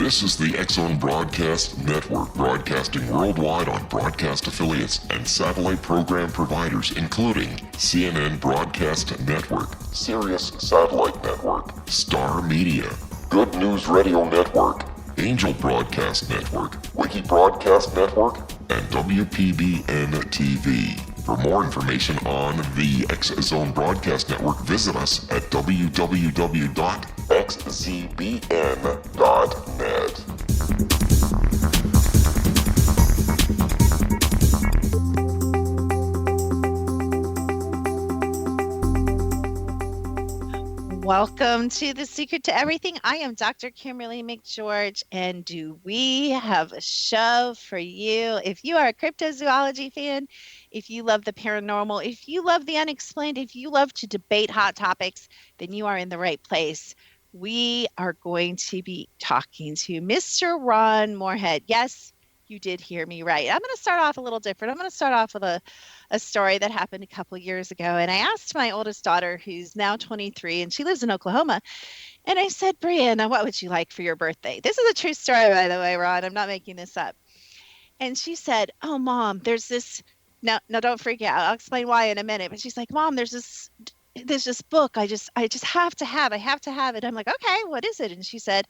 This is the X-Zone Broadcast Network, broadcasting worldwide on broadcast affiliates and satellite program providers, including CNN Broadcast Network, Sirius Satellite Network, Star Media, Good News Radio Network, Angel Broadcast Network, Wiki Broadcast Network, and WPBN TV. For more information on the X-Zone Broadcast Network, visit us at www.xzbn.net. Welcome to The Secret to Everything. I am Dr. Kimberly McGeorge, and do we have a show for you? If you are a cryptozoology fan, if you love the paranormal, if you love the unexplained, if you love to debate hot topics, then you are in the right place. We are going to be talking to Mr. Ron Morehead. Yes, you did hear me right. I'm going to start off a little different. I'm going to start off with a story that happened a couple years ago. And I asked my oldest daughter, who's now 23, and she lives in Oklahoma. And I said, Brianna, what would you like for your birthday? This is a true story, by the way, Ron. I'm not making this up. And she said, oh, Mom, there's this. Now, don't freak out. I'll explain why in a minute. But she's like, Mom, there's this book I just have to have. I have to have it. I'm like, okay, what is it? And she said,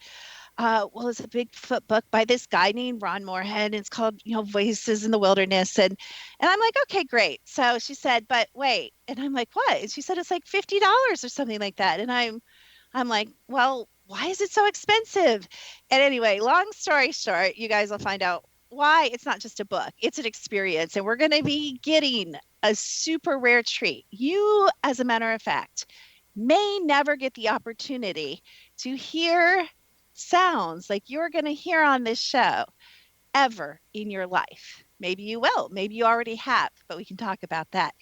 well, it's a Bigfoot book by this guy named Ron Morehead. And it's called, Voices in the Wilderness. And I'm like, okay, great. So she said, but wait. And I'm like, what? And she said, it's like $50 or something like that. And I'm like, well, why is it so expensive? And anyway, long story short, you guys will find out why it's not just a book. It's an experience. And we're going to be getting a super rare treat. You, as a matter of fact, may never get the opportunity to hear sounds like you're going to hear on this show ever in your life. Maybe you will. Maybe you already have, but we can talk about that.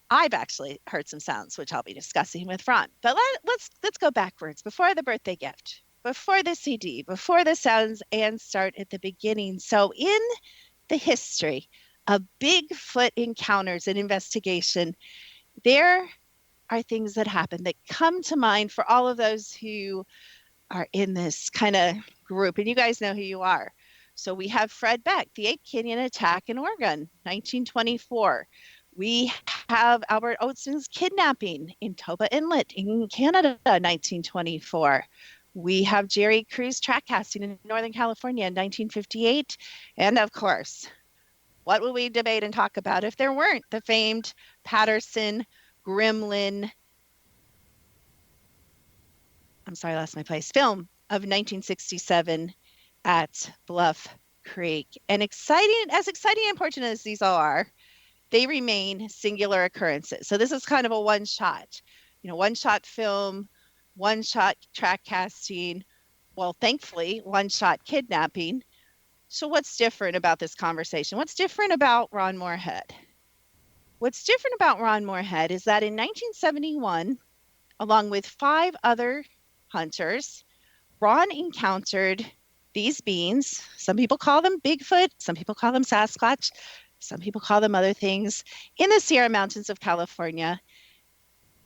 I've actually heard some sounds, which I'll be discussing with Ron. But let's go backwards. Before the birthday gift, before the CD, before the sounds, and start at the beginning. So in the history of Bigfoot encounters and investigation, there are things that happen that come to mind for all of those who are in this kind of group, and you guys know who you are. So we have Fred Beck, the Ape Canyon attack in Oregon, 1924. We have Albert Olson's kidnapping in Toba Inlet in Canada, 1924. We have Jerry Cruz track casting in Northern California in 1958. And of course, what would we debate and talk about if there weren't the famed Patterson Gremlin, I'm sorry, I lost my place, film of 1967 at Bluff Creek. And exciting and important as these all are, they remain singular occurrences. So this is kind of a one-shot film, one-shot track casting, well, thankfully, one-shot kidnapping. So what's different about this conversation? What's different about Ron Morehead? What's different about Ron Morehead is that in 1971, along with 5 other hunters, Ron encountered these beings. Some people call them Bigfoot, some people call them Sasquatch, some people call them other things, in the Sierra Mountains of California.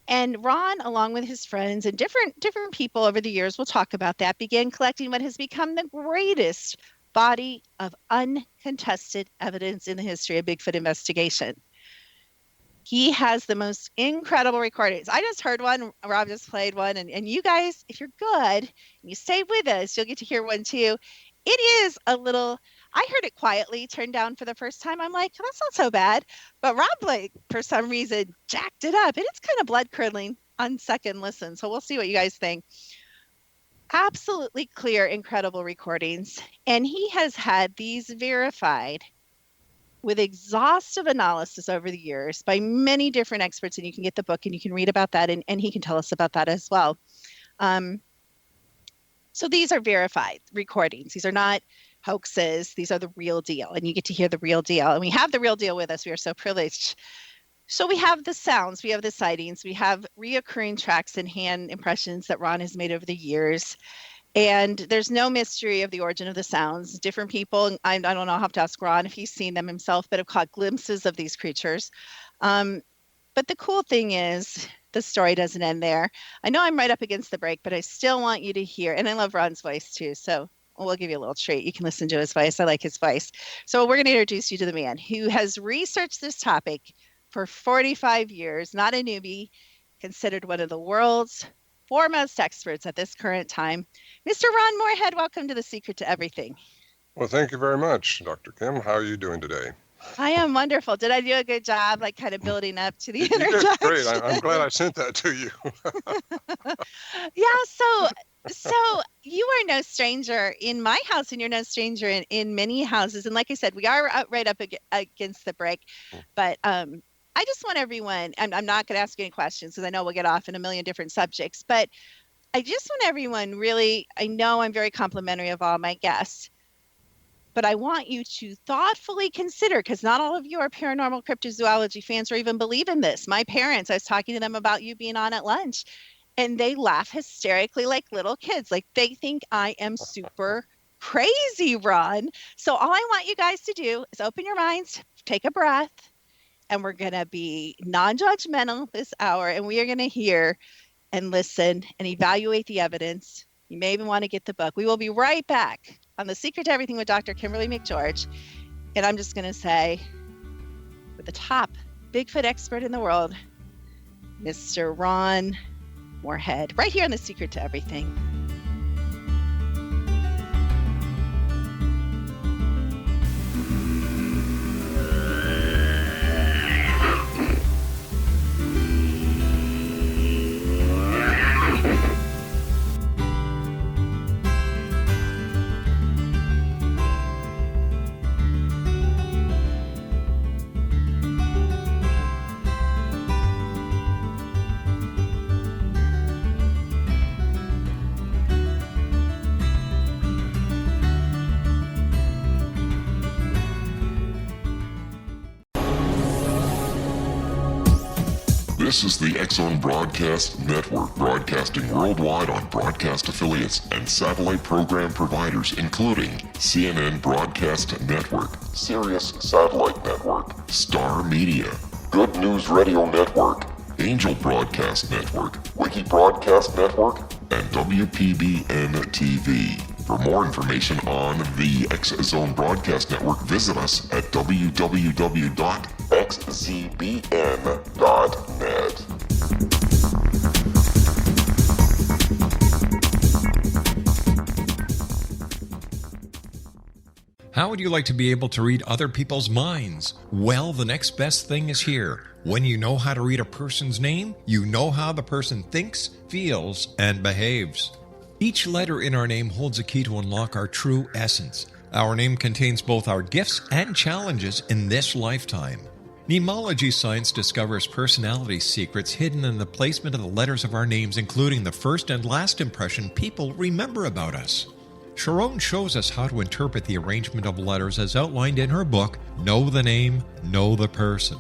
And Ron, along with his friends and different people over the years, we'll talk about that, began collecting what has become the greatest body of uncontested evidence in the history of Bigfoot investigation. He has the most incredible recordings. I just heard one, Rob just played one, and you guys, if you're good and you stay with us, you'll get to hear one too. It is a little, I heard it quietly, turned down for the first time. I'm like, that's not so bad. But Rob, for some reason, jacked it up. And it's kind of blood-curdling on second listen. So we'll see what you guys think. Absolutely clear, incredible recordings. And he has had these verified with exhaustive analysis over the years by many different experts, and you can get the book and you can read about that, and he can tell us about that as well. So these are verified recordings. These are not hoaxes. These are the real deal, and you get to hear the real deal. And we have the real deal with us. We are so privileged. So we have the sounds, we have the sightings, we have reoccurring tracks and hand impressions that Ron has made over the years. And there's no mystery of the origin of the sounds. Different people, I don't know, I'll have to ask Ron if he's seen them himself, but have caught glimpses of these creatures. But the cool thing is the story doesn't end there. I know I'm right up against the break, but I still want you to hear, and I love Ron's voice too, so well, we'll give you a little treat. You can listen to his voice. I like his voice. So we're going to introduce you to the man who has researched this topic for 45 years, not a newbie, considered one of the world's foremost experts at this current time. Mr. Ron Morehead, welcome to The Secret to Everything. Well, thank you very much, Dr. Kim. How are you doing today? I am wonderful. Did I do a good job, like kind of building up to the introduction? You did great. I'm glad I sent that to you. Yeah, so you are no stranger in my house, and you're no stranger in many houses. And like I said, we are right up against the break. But I just want everyone, and I'm not going to ask you any questions because I know we'll get off in a million different subjects, but I just want everyone really, I know I'm very complimentary of all my guests, but I want you to thoughtfully consider, because not all of you are paranormal cryptozoology fans or even believe in this. My parents, I was talking to them about you being on at lunch, and they laugh hysterically like little kids. Like they think I am super crazy, Ron. So all I want you guys to do is open your minds, take a breath, and we're going to be non-judgmental this hour, and we are going to hear and listen and evaluate the evidence. You may even want to get the book. We will be right back on The Secret to Everything with Dr. Kimberly McGeorge. And I'm just going to say, with the top Bigfoot expert in the world, Mr. Ron Morehead, right here on The Secret to Everything. This is the X-Zone Broadcast Network, broadcasting worldwide on broadcast affiliates and satellite program providers, including CNN Broadcast Network, Sirius Satellite Network, Star Media, Good News Radio Network, Angel Broadcast Network, Wiki Broadcast Network, and WPBN TV. For more information on the X-Zone Broadcast Network, visit us at www.xzbn.net. How would you like to be able to read other people's minds? Well, the next best thing is here. When you know how to read a person's name, you know how the person thinks, feels, and behaves. Each letter in our name holds a key to unlock our true essence. Our name contains both our gifts and challenges in this lifetime. Mnemology science discovers personality secrets hidden in the placement of the letters of our names, including the first and last impression people remember about us. Sharon shows us how to interpret the arrangement of letters as outlined in her book, Know the Name, Know the Person.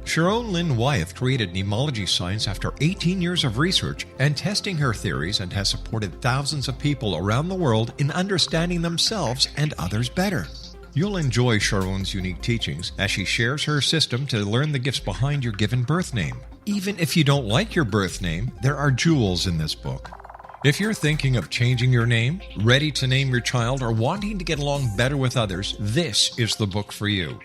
Sharon Lynn Wyeth created mnemology science after 18 years of research and testing her theories, and has supported thousands of people around the world in understanding themselves and others better. You'll enjoy Sharon's unique teachings as she shares her system to learn the gifts behind your given birth name. Even if you don't like your birth name, there are jewels in this book. If you're thinking of changing your name, ready to name your child, or wanting to get along better with others, this is the book for you.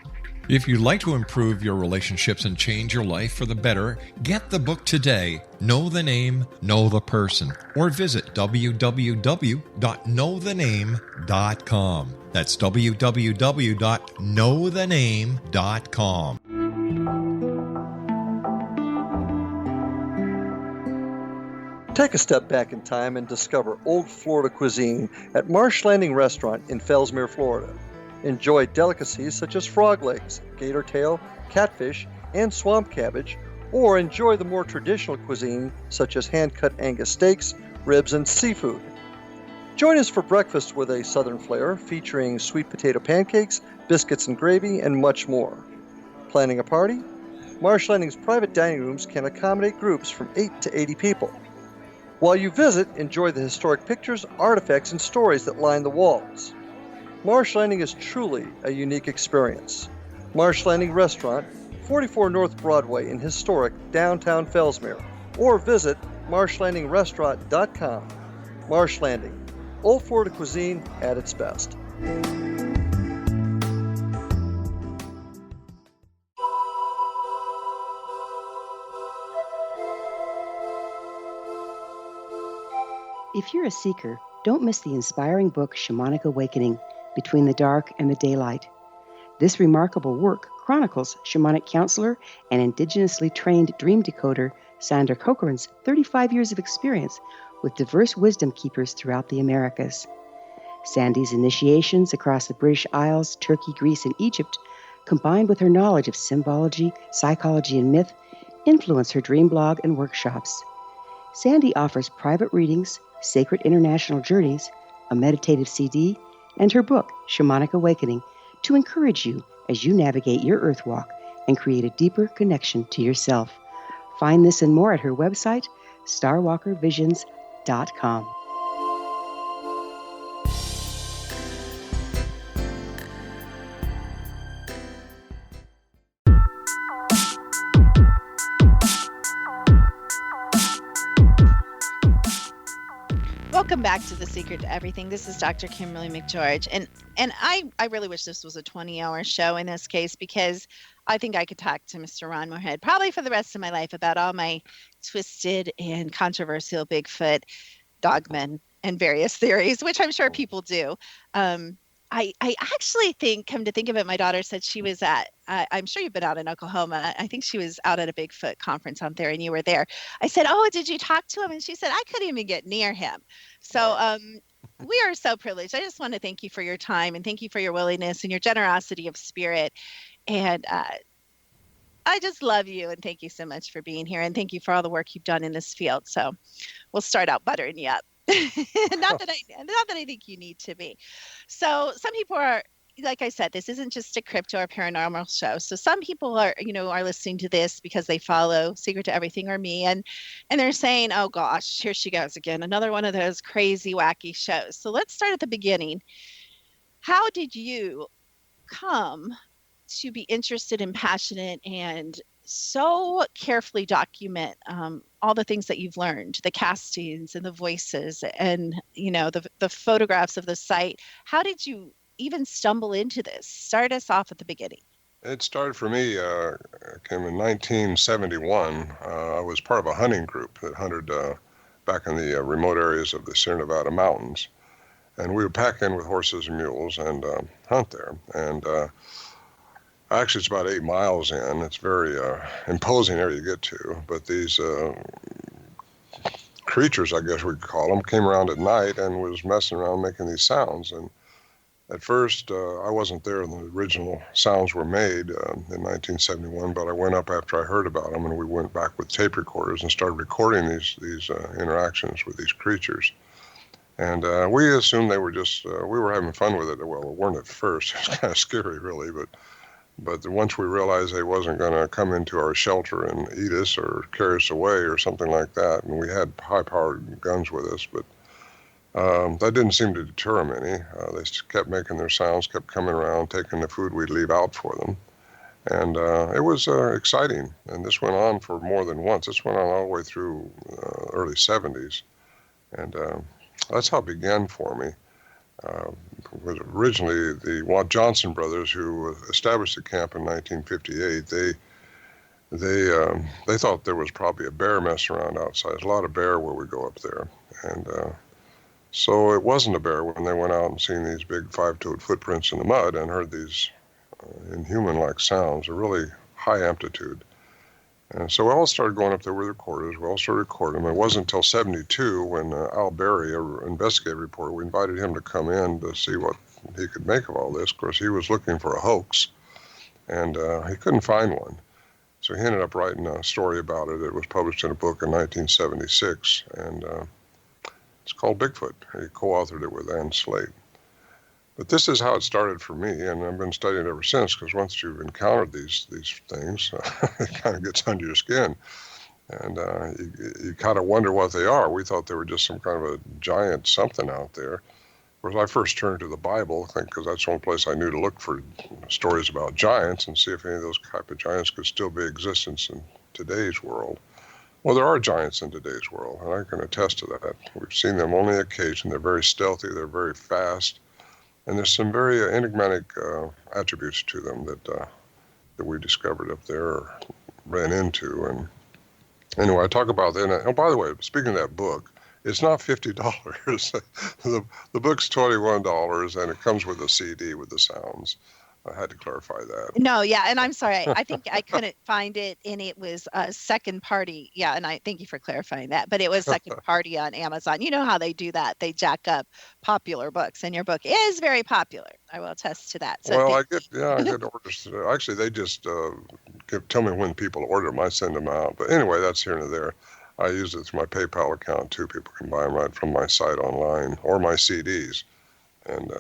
If you'd like to improve your relationships and change your life for the better, get the book today, Know the Name, Know the Person, or visit www.knowthename.com. That's www.knowthename.com. Take a step back in time and discover old Florida cuisine at Marsh Landing Restaurant in Fellsmere, Florida. Enjoy delicacies such as frog legs, gator tail, catfish, and swamp cabbage, or enjoy the more traditional cuisine such as hand-cut Angus steaks, ribs, and seafood. Join us for breakfast with a southern flair featuring sweet potato pancakes, biscuits and gravy, and much more. Planning a party? Marsh Landing's private dining rooms can accommodate groups from 8 to 80 people. While you visit, enjoy the historic pictures, artifacts, and stories that line the walls. Marsh Landing is truly a unique experience. Marsh Landing Restaurant, 44 North Broadway in historic downtown Fellsmere, or visit marshlandingrestaurant.com. Marsh Landing, Old Florida cuisine at its best. If you're a seeker, don't miss the inspiring book Shamanic Awakening, Between the Dark and the Daylight. This remarkable work chronicles shamanic counselor and indigenously trained dream decoder Sandra Cochran's 35 years of experience with diverse wisdom keepers throughout the Americas. Sandy's initiations across the British Isles, Turkey, Greece, and Egypt, combined with her knowledge of symbology, psychology, and myth, influence her dream blog and workshops. Sandy offers private readings, sacred international journeys, a meditative CD, and her book, Shamanic Awakening, to encourage you as you navigate your earth walk and create a deeper connection to yourself. Find this and more at her website, starwalkervisions.com. Welcome back to The Secret to Everything. This is Dr. Kimberly McGeorge. And I really wish this was a 20-hour show in this case, because I think I could talk to Mr. Ron Morehead probably for the rest of my life about all my twisted and controversial Bigfoot, dogmen, and various theories, which I'm sure people do. I actually think, come to think of it, my daughter said she was at, I'm sure you've been out in Oklahoma. I think she was out at a Bigfoot conference out there and you were there. I said, oh, did you talk to him? And she said, I couldn't even get near him. So we are so privileged. I just want to thank you for your time and thank you for your willingness and your generosity of spirit. And I just love you and thank you so much for being here. And thank you for all the work you've done in this field. So we'll start out buttering you up. not that I think you need to be. So some people are, like I said, this isn't just a crypto or paranormal show. So some people are listening to this because they follow Secret to Everything or me, and they're saying, oh gosh, here she goes again, another one of those crazy, wacky shows. So let's start at the beginning. How did you come to be interested and passionate and so carefully document all the things that you've learned, the castings and the voices and, the photographs of the site? How did you even stumble into this? Start us off at the beginning. It started for me, Kim, in 1971. I was part of a hunting group that hunted back in the remote areas of the Sierra Nevada mountains. And we would pack in with horses and mules and hunt there. And actually, it's about 8 miles in. It's very imposing area to get to. But these creatures, I guess we could call them, came around at night and was messing around making these sounds. And at first, I wasn't there when the original sounds were made in 1971, but I went up after I heard about them, and we went back with tape recorders and started recording these interactions with these creatures. And we assumed they were just, we were having fun with it. Well, it weren't at first. It was kind of scary, really, but once we realized they wasn't going to come into our shelter and eat us or carry us away or something like that, and we had high-powered guns with us, but that didn't seem to deter them any. They kept making their sounds, kept coming around, taking the food we'd leave out for them. And it was exciting. And this went on for more than once. This went on all the way through early 70s. And that's how it began for me. Was originally the Watt Johnson brothers, who established the camp in 1958. They thought there was probably a bear messing around outside. There's a lot of bear where we go up there, and so it wasn't a bear when they went out and seen these big 5-toed footprints in the mud and heard these inhuman-like sounds, a really high amplitude. And so we all started going up there with recorders. We all started recording them. It wasn't until 72 when Al Berry, an investigative reporter, we invited him to come in to see what he could make of all this. Of course, he was looking for a hoax, and he couldn't find one. So he ended up writing a story about it. It was published in a book in 1976, and it's called Bigfoot. He co-authored it with Ann Slate. But this is how it started for me, and I've been studying it ever since, because once you've encountered these things, it kind of gets under your skin. And you kind of wonder what they are. We thought they were just some kind of a giant something out there. Whereas I first turned to the Bible, I think, because that's the only place I knew to look for stories about giants and see if any of those type of giants could still be in existence in today's world. Well, there are giants in today's world, and I can attest to that. We've seen them only occasion. They're very stealthy, they're very fast, and there's some very enigmatic attributes to them that we discovered up there or ran into. And anyway, I talk about that. And, oh, by the way, speaking of that book, it's not $50. The book's $21, and it comes with a CD with the sounds. I had to clarify that. No, yeah, and I'm sorry. I think I couldn't find it, and it was a second party. Yeah, and I thank you for clarifying that. But it was second party on Amazon. You know how they do that? They jack up popular books, and your book is very popular. I will attest to that. So Well, I get orders. Actually, they just tell me when people order them. I send them out. But anyway, that's here and there. I use it through my PayPal account too. People can buy them right from my site online or my CDs. And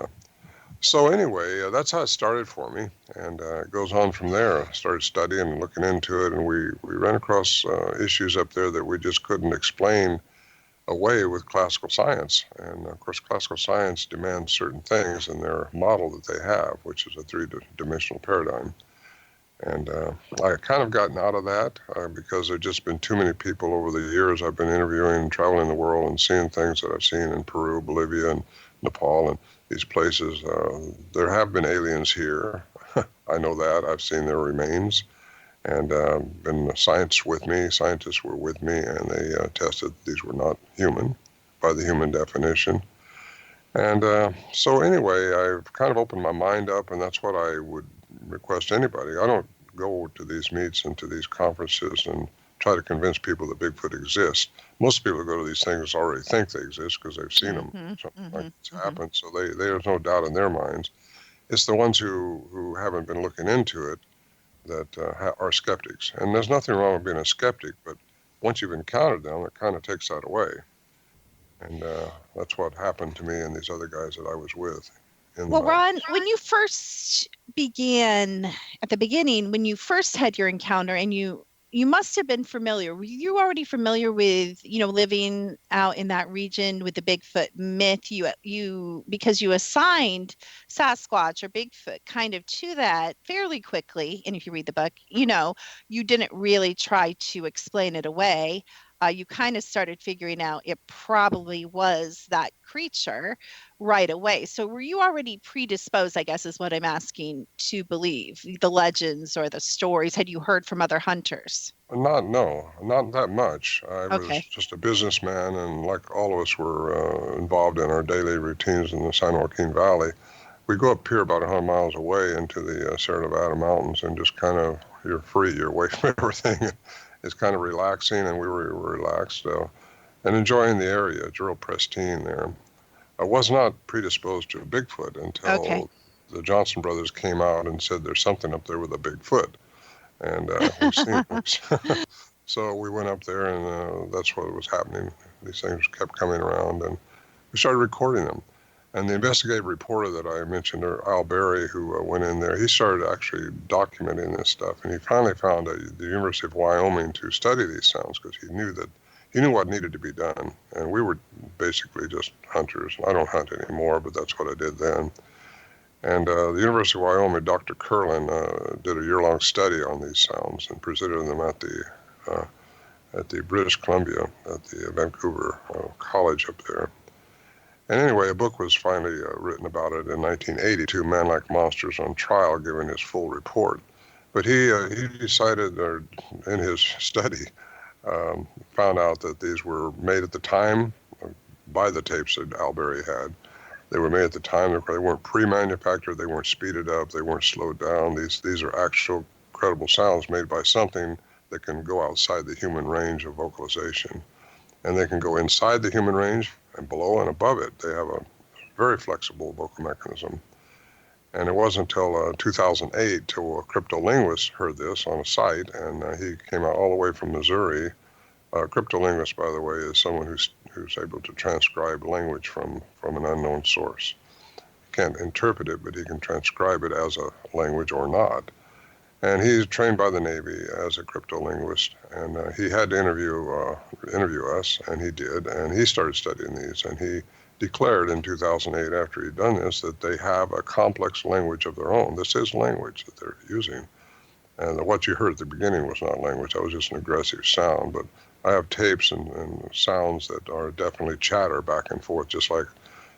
so anyway, that's how it started for me. And it goes on from there. I started studying and looking into it, and we ran across issues up there that we just couldn't explain away with classical science. And of course, classical science demands certain things in their model that they have, which is a three-dimensional paradigm. And I kind of gotten out of that because there's just been too many people over the years. I've been interviewing, traveling the world, and seeing things that I've seen in Peru, Bolivia, and Nepal, and these places. There have been aliens here. I know that. I've seen their remains. And been scientists were with me, and they attested these were not human by the human definition. And so anyway, I've kind of opened my mind up, and that's what I would request anybody. I don't go to these meets and to these conferences and try to convince people that Bigfoot exists. Most people who go to these things already think they exist because they've seen them. Something like it's happened, so there's no doubt in their minds. It's the ones who haven't been looking into it that are skeptics. And there's nothing wrong with being a skeptic, but once you've encountered them, it kind of takes that away. And that's what happened to me and these other guys that I was with. Well, Ron, when you first began, at the beginning, when you first had your encounter, and you must have been familiar. Were you already familiar with, living out in that region with the Bigfoot myth? You because you assigned Sasquatch or Bigfoot kind of to that fairly quickly. And if you read the book, you didn't really try to explain it away. You kind of started figuring out it probably was that creature right away. So were you already predisposed, I guess is what I'm asking, to believe the legends or the stories? Had you heard from other hunters? Not that much. I was just a businessman, and like all of us were involved in our daily routines in the San Joaquin Valley. We go up here about 100 miles away into the Sierra Nevada mountains, and just kind of, you're free, you're away from everything. It's kind of relaxing, and we were relaxed and enjoying the area. It's real pristine there. I was not predisposed to a Bigfoot until the Johnson brothers came out and said there's something up there with a Bigfoot. And we've seen it. So we went up there, and that's what was happening. These things kept coming around, and we started recording them. And the investigative reporter that I mentioned, Al Berry, who went in there, he started actually documenting this stuff. And he finally found the University of Wyoming to study these sounds because he knew what needed to be done. And we were basically just hunters. I don't hunt anymore, but that's what I did then. And the University of Wyoming, Dr. Curlin, did a year-long study on these sounds and presented them at the British Columbia, at the Vancouver College up there. And anyway, a book was finally written about it in 1982, Man Like Monsters on Trial, giving his full report. But he decided, or in his study, found out that these were made at the time by the tapes that Al Berry had. They were made at the time. They weren't pre-manufactured. They weren't speeded up. They weren't slowed down. These are actual credible sounds made by something that can go outside the human range of vocalization. And they can go inside the human range and below and above it. They have a very flexible vocal mechanism. And it wasn't until 2008 till a Crypto-Linguist heard this on a site, and he came out all the way from Missouri. Crypto-Linguist, by the way, is someone who's able to transcribe language from an unknown source. He can't interpret it, but he can transcribe it as a language or not. And he's trained by the Navy as a crypto-linguist, and he had to interview us, and he did, and he started studying these, and he declared in 2008, after he'd done this, that they have a complex language of their own. This is language that they're using, and what you heard at the beginning was not language. That was just an aggressive sound, but I have tapes and sounds that are definitely chatter back and forth, just like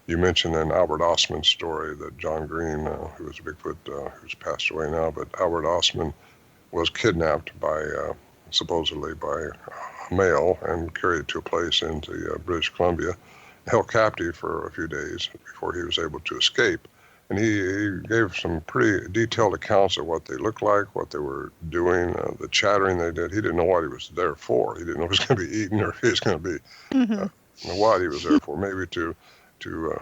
you mentioned in Albert Ostman's story that John Green, who was a Bigfoot, who's passed away now, but Albert Ostman was kidnapped by, supposedly by a male and carried to a place into British Columbia, held captive for a few days before he was able to escape. And he gave some pretty detailed accounts of what they looked like, what they were doing, the chattering they did. He didn't know what he was there for. He didn't know if he was going to be eaten or if he was going to be what he was there for. Maybe to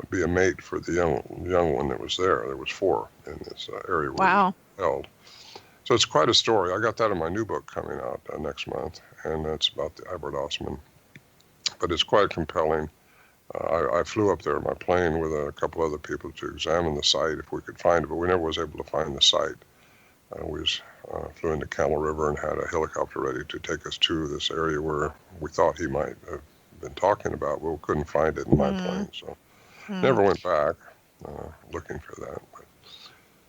be a mate for the young one that was there. There was 4 in this area where he held. So it's quite a story. I got that in my new book coming out next month, and it's about the Albert Ostman. But it's quite compelling. I flew up there in my plane with a couple other people to examine the site if we could find it, but we never was able to find the site. We flew into Camel River and had a helicopter ready to take us to this area where we thought he might have been talking about, but we couldn't find it in my plane, so never went back looking for that.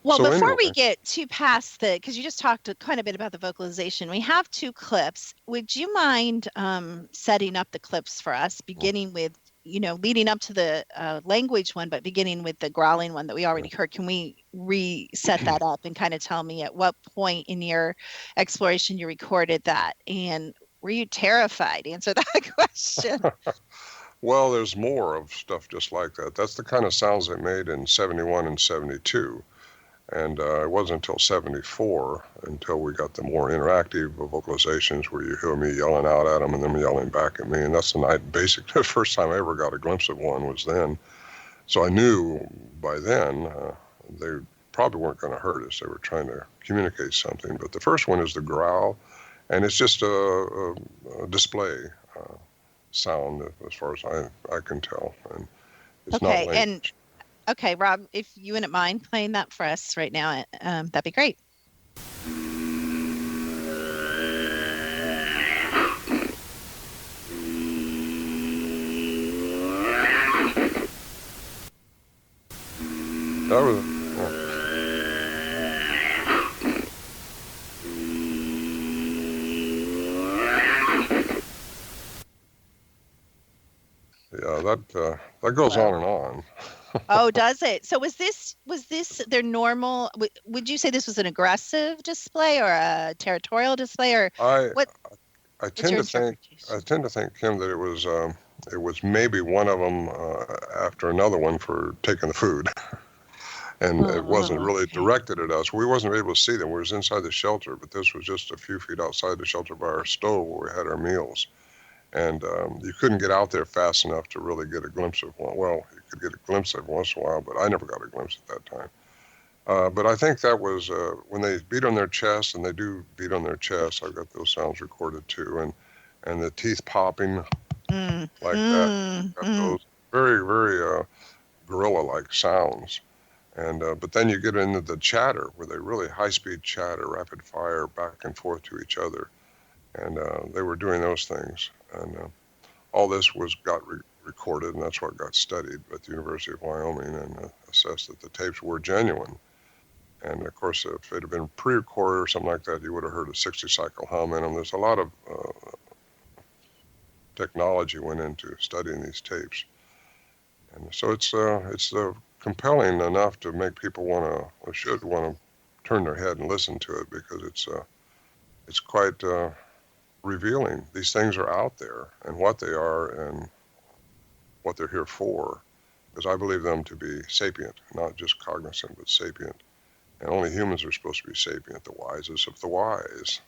Well, so before we get too past because you just talked quite a bit about the vocalization, we have 2 clips. Would you mind setting up the clips for us, beginning with, leading up to the language one, but beginning with the growling one that we already heard? Can we reset that up and kind of tell me at what point in your exploration you recorded that? And were you terrified? Answer that question. Well, there's more of stuff just like that. That's the kind of sounds they made in 71 and 72. And it wasn't until 74 until we got the more interactive vocalizations where you hear me yelling out at them and them yelling back at me. And that's the first time I ever got a glimpse of one was then. So I knew by then they probably weren't going to hurt us. They were trying to communicate something. But the first one is the growl, and it's just a display sound as far as I can tell. And it's not language. Okay, Rob, if you wouldn't mind playing that for us right now, that'd be great. That was... Yeah, that goes on and on. Oh, does it? So was this their normal? Would you say this was an aggressive display or a territorial display, or what? I tend to think, Kim, that it was maybe one of them after another one for taking the food, and it wasn't really directed at us. We wasn't able to see them. We was inside the shelter, but this was just a few feet outside the shelter by our stove where we had our meals. And you couldn't get out there fast enough to really get a glimpse of one. Well, you could get a glimpse every once in a while, but I never got a glimpse at that time. But I think that was when they beat on their chest, and they do beat on their chest. I've got those sounds recorded too, and the teeth popping like that. Got those very, very gorilla-like sounds. And but then you get into the chatter, where they really high-speed chatter, rapid fire, back and forth to each other. And they were doing those things. And all this got recorded, and that's what got studied at the University of Wyoming, and assessed that the tapes were genuine. And of course, if it had been pre-recorded or something like that, you would have heard a 60-cycle hum in them. There's a lot of technology went into studying these tapes, and so it's compelling enough to make people should want to turn their head and listen to it, because it's quite revealing. These things are out there, and what they are and what they're here for, because I believe them to be sapient, not just cognizant, but sapient. And only humans are supposed to be sapient, the wisest of the wise.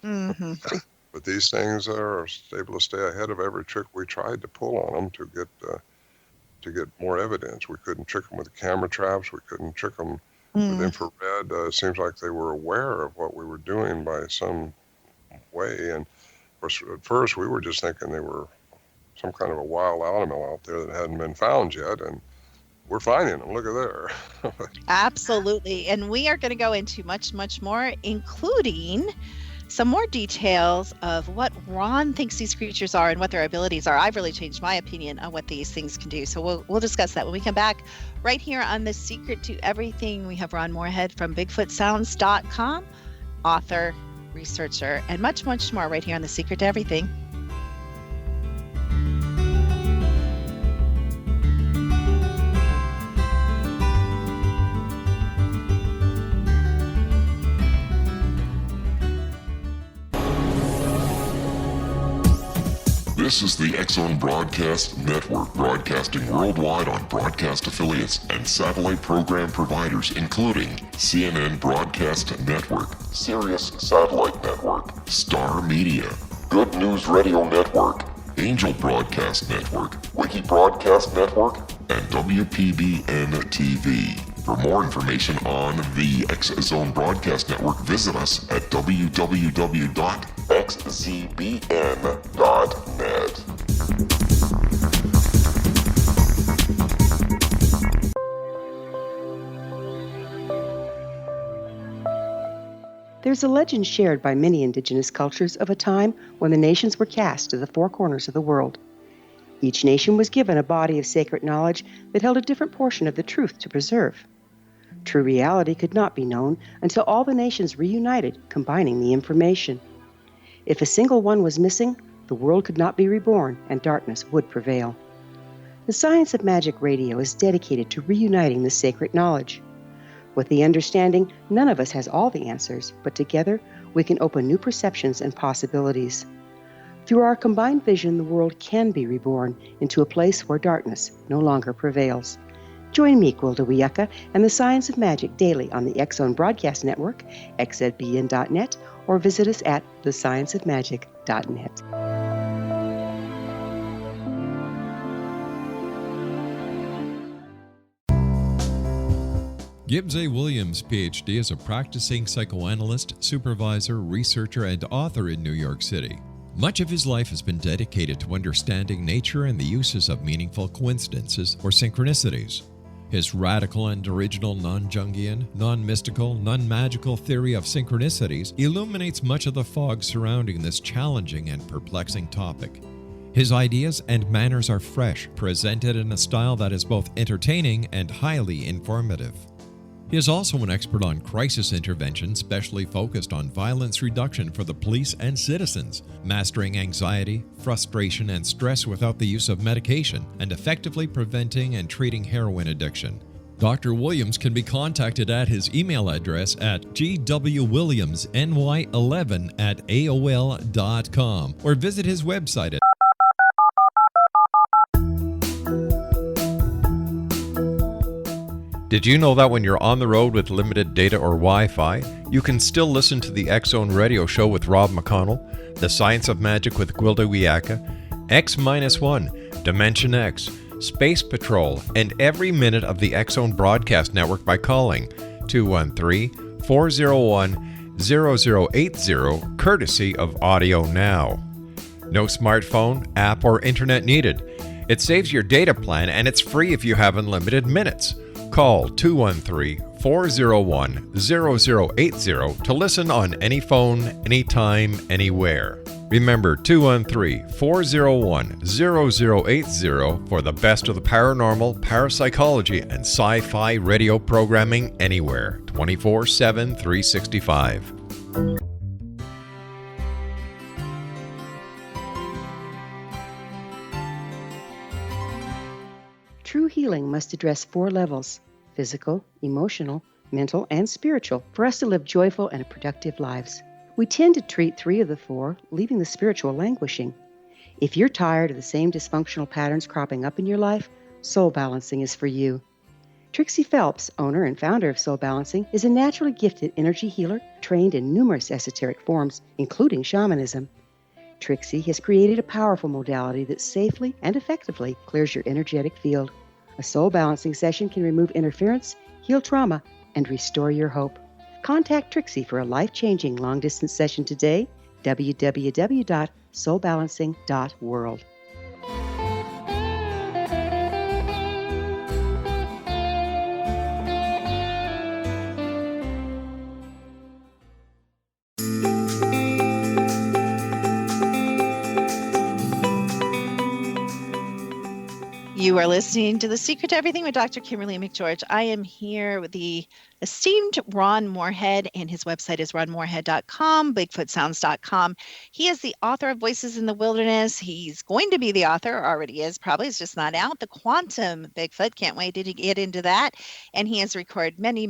But these things are able to stay ahead of every trick we tried to pull on them to get more evidence. We couldn't trick them with camera traps. We couldn't trick them with infrared. It seems like they were aware of what we were doing by some way. And of course, at first we were just thinking they were some kind of a wild animal out there that hadn't been found yet, and we're finding them. Look at there. Absolutely. And we are going to go into much, much more, including some more details of what Ron thinks these creatures are and what their abilities are. I've really changed my opinion on what these things can do. So we'll discuss that when we come back right here on The Secret to Everything. We have Ron Morehead from BigfootSounds.com, author, researcher, and much, much more right here on The Secret to Everything. This is the X-Zone Broadcast Network, broadcasting worldwide on broadcast affiliates and satellite program providers, including CNN Broadcast Network, Sirius Satellite Network, Star Media, Good News Radio Network, Angel Broadcast Network, Wiki Broadcast Network, and WPBN TV. For more information on the X-Zone Broadcast Network, visit us at www.xzbn.net. There's a legend shared by many indigenous cultures of a time when the nations were cast to the four corners of the world. Each nation was given a body of sacred knowledge that held a different portion of the truth to preserve. True reality could not be known until all the nations reunited, combining the information. If a single one was missing, the world could not be reborn and darkness would prevail. The Science of Magic Radio is dedicated to reuniting the sacred knowledge. With the understanding, none of us has all the answers, but together we can open new perceptions and possibilities. Through our combined vision, the world can be reborn into a place where darkness no longer prevails. Join me, Gwilda Wiyaka, and the Science of Magic daily on the X-Zone Broadcast Network, xzbn.net, or visit us at thescienceofmagic.net. Gibbs A. Williams, Ph.D., is a practicing psychoanalyst, supervisor, researcher, and author in New York City. Much of his life has been dedicated to understanding nature and the uses of meaningful coincidences or synchronicities. His radical and original non-Jungian, non-mystical, non-magical theory of synchronicities illuminates much of the fog surrounding this challenging and perplexing topic. His ideas and manners are fresh, presented in a style that is both entertaining and highly informative. He is also an expert on crisis intervention, specially focused on violence reduction for the police and citizens, mastering anxiety, frustration, and stress without the use of medication, and effectively preventing and treating heroin addiction. Dr. Williams can be contacted at his email address at gwwilliamsny11@aol.com or visit his website at Did you know that when you're on the road with limited data or Wi-Fi, you can still listen to the X-Zone Radio Show with Rob McConnell, The Science of Magic with Gwilda Wiyaka, X-1, Dimension X, Space Patrol, and every minute of the X-Zone Broadcast Network by calling 213-401-0080, courtesy of Audio Now. No smartphone, app, or internet needed. It saves your data plan and it's free if you have unlimited minutes. Call 213-401-0080 to listen on any phone, anytime, anywhere. Remember 213-401-0080 for the best of the paranormal, parapsychology, and sci-fi radio programming anywhere, 24/7, 365. True healing must address 4 levels: physical, emotional, mental, and spiritual, for us to live joyful and productive lives. We tend to treat 3 of the 4, leaving the spiritual languishing. If you're tired of the same dysfunctional patterns cropping up in your life, Soul Balancing is for you. Trixie Phelps, owner and founder of Soul Balancing, is a naturally gifted energy healer trained in numerous esoteric forms, including shamanism. Trixie has created a powerful modality that safely and effectively clears your energetic field. A soul balancing session can remove interference, heal trauma, and restore your hope. Contact Trixie for a life-changing long-distance session today, www.soulbalancing.world. You are listening to The Secret to Everything with Dr. Kimberly McGeorge. I am here with the esteemed Ron Morehead, and his website is ronmorehead.com, bigfootsounds.com. He is the author of Voices in the Wilderness. He's going to be the author, already is, probably, it's just not out, The Quantum Bigfoot. Can't wait to get into that. And he has recorded many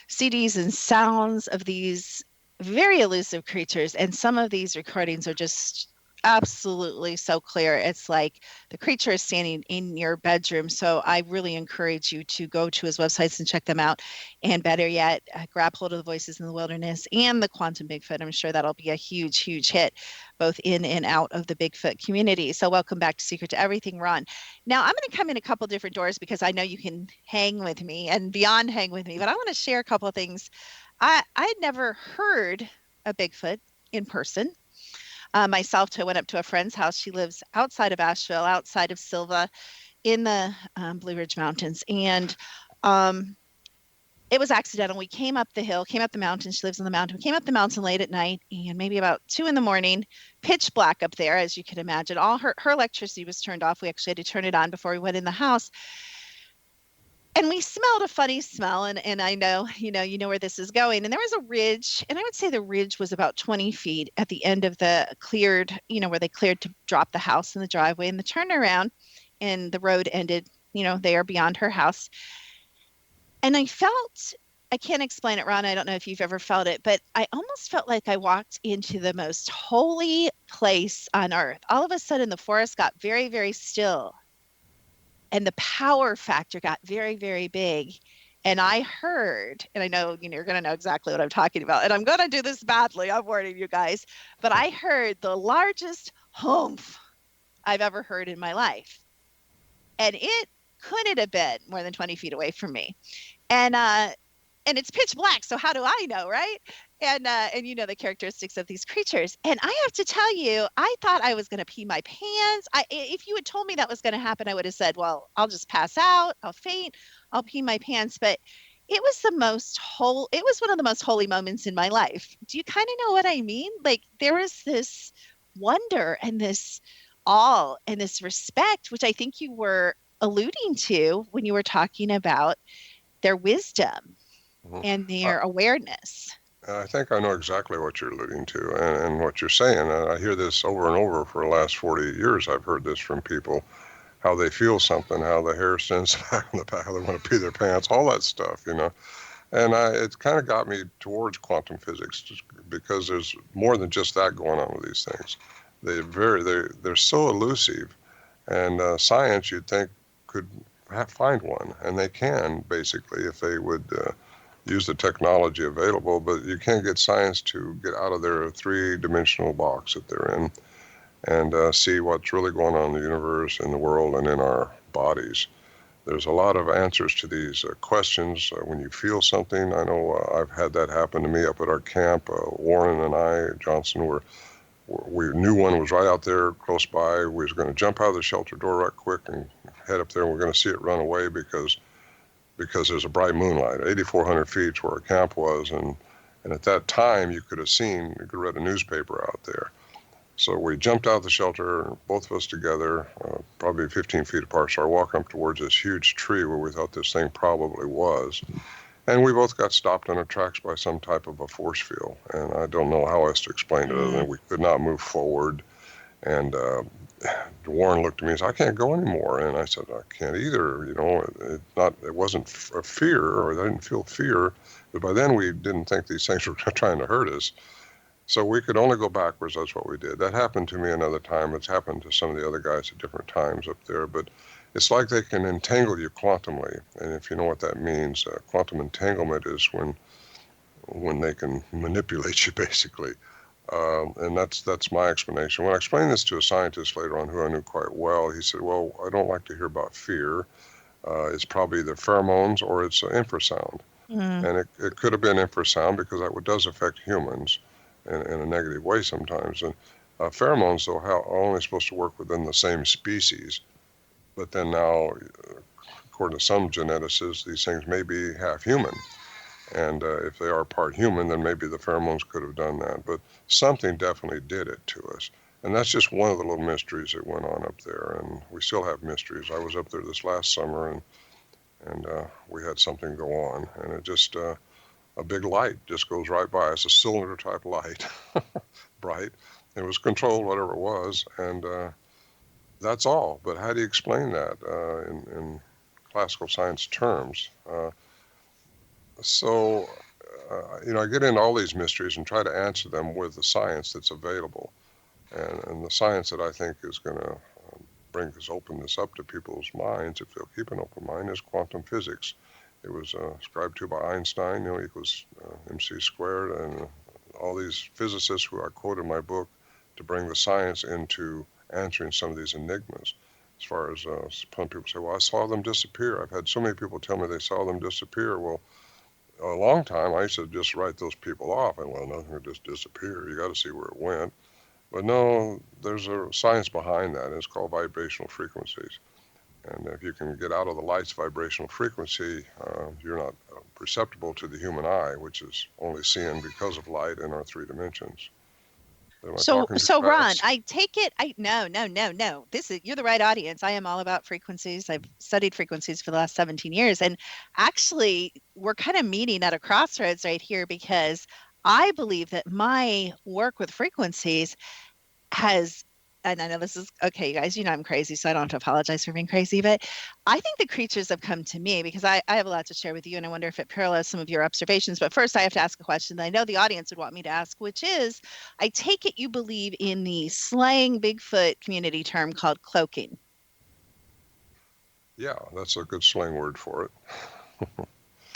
CDs and sounds of these very elusive creatures. And some of these recordings are just absolutely so clear. It's like the creature is standing in your bedroom. So I really encourage you to go to his websites and check them out. And better yet, grab hold of the Voices in the Wilderness and the Quantum Bigfoot. I'm sure that'll be a huge, huge hit, both in and out of the Bigfoot community. So welcome back to Secret to Everything, Ron. Now I'm going to come in a couple different doors because I know you can hang with me and beyond hang with me, but I want to share a couple of things. I'd never heard a Bigfoot in person. Myself, I went up to a friend's house. She lives outside of Asheville, outside of Silva, in the Blue Ridge Mountains. And it was accidental. We came up the hill, came up the mountain. She lives in the mountain. We came up the mountain late at night, and maybe about 2 a.m, pitch black up there, as you can imagine. All her electricity was turned off. We actually had to turn it on before we went in the house. And we smelled a funny smell, and I know, you know where this is going. And there was a ridge, and I would say the ridge was about 20 feet at the end of the cleared, where they cleared to drop the house in the driveway, and the turnaround, and the road ended, there beyond her house. And I can't explain it, Ron. I don't know if you've ever felt it, but I almost felt like I walked into the most holy place on earth. All of a sudden, the forest got very, very still. And the power factor got very, very big. And I heard, and I know, you're going to know exactly what I'm talking about. And I'm going to do this badly. I'm warning you guys. But I heard the largest humph I've ever heard in my life. And it couldn't have been more than 20 feet away from me. And it's pitch black. So how do I know, right? And the characteristics of these creatures. And I have to tell you, I thought I was going to pee my pants. If you had told me that was going to happen, I would have said, well, I'll just pass out. I'll faint. I'll pee my pants. But it was one of the most holy moments in my life. Do you kind of know what I mean? Like, there was this wonder and this awe and this respect, which I think you were alluding to when you were talking about their wisdom and their awareness. I think I know exactly what you're alluding to and what you're saying. I hear this over and over for the last 40 years. I've heard this from people, how they feel something, how the hair stands back on the back, how they want to pee their pants, all that stuff, And it kind of got me towards quantum physics because there's more than just that going on with these things. They're so elusive, and science, you'd think, could find one, and they can, basically, if they would use the technology available, but you can't get science to get out of their three-dimensional box that they're in and see what's really going on in the universe, in the world, and in our bodies. There's a lot of answers to these questions when you feel something. I know I've had that happen to me up at our camp. Warren and I, Johnson, we knew one was right out there close by. We was going to jump out of the shelter door right quick and head up there, and we're going to see it run away because there's a bright moonlight. 8,400 feet is where our camp was, and at that time you could have read a newspaper out there. So we jumped out of the shelter, both of us together, probably 15 feet apart. So I walked up towards this huge tree where we thought this thing probably was. And we both got stopped in our tracks by some type of a force field. And I don't know how else to explain it other than we could not move forward. And Warren looked at me and said, I can't go anymore. And I said, I can't either. It wasn't a fear, or I didn't feel fear. But by then we didn't think these things were trying to hurt us. So we could only go backwards. That's what we did. That happened to me another time. It's happened to some of the other guys at different times up there. But it's like they can entangle you quantumly. And if you know what that means, quantum entanglement is when they can manipulate you, basically. And that's my explanation. When I explained this to a scientist later on who I knew quite well, he said, well, I don't like to hear about fear. It's probably either pheromones or it's infrasound. And it could have been infrasound because that does affect humans in a negative way sometimes. And pheromones, though, are only supposed to work within the same species. But then now, according to some geneticists, these things may be half human. And if they are part human, then maybe the pheromones could have done that. But something definitely did it to us. And that's just one of the little mysteries that went on up there. And we still have mysteries. I was up there this last summer, and we had something go on. And it just, a big light just goes right by. It's a cylinder-type light, bright. It was controlled, whatever it was. And that's all. But how do you explain that in classical science terms? So, I get into all these mysteries and try to answer them with the science that's available. And the science that I think is going to bring this openness up to people's minds, if they'll keep an open mind, is quantum physics. It was ascribed to by Einstein, equals mc squared, and all these physicists who I quote in my book to bring the science into answering some of these enigmas. As far as some people say, well, I saw them disappear. I've had so many people tell me they saw them disappear. Well, a long time I used to just write those people off, and well, nothing would just disappear. You got to see where it went. But no, there's a science behind that, and it's called vibrational frequencies. And if you can get out of the light's vibrational frequency, you're not perceptible to the human eye, which is only seeing because of light in our 3 dimensions. Am I So, talking too so Ron, fast? I take it. No. You're the right audience. I am all about frequencies. I've studied frequencies for the last 17 years, and actually, we're kind of meeting at a crossroads right here because I believe that my work with frequencies has, and I know this is okay, you guys, I'm crazy, so I don't have to apologize for being crazy, but I think the creatures have come to me because I have a lot to share with you, and I wonder if it parallels some of your observations. But first, I have to ask a question that I know the audience would want me to ask, which is, I take it you believe in the slang Bigfoot community term called cloaking. Yeah, that's a good slang word for it.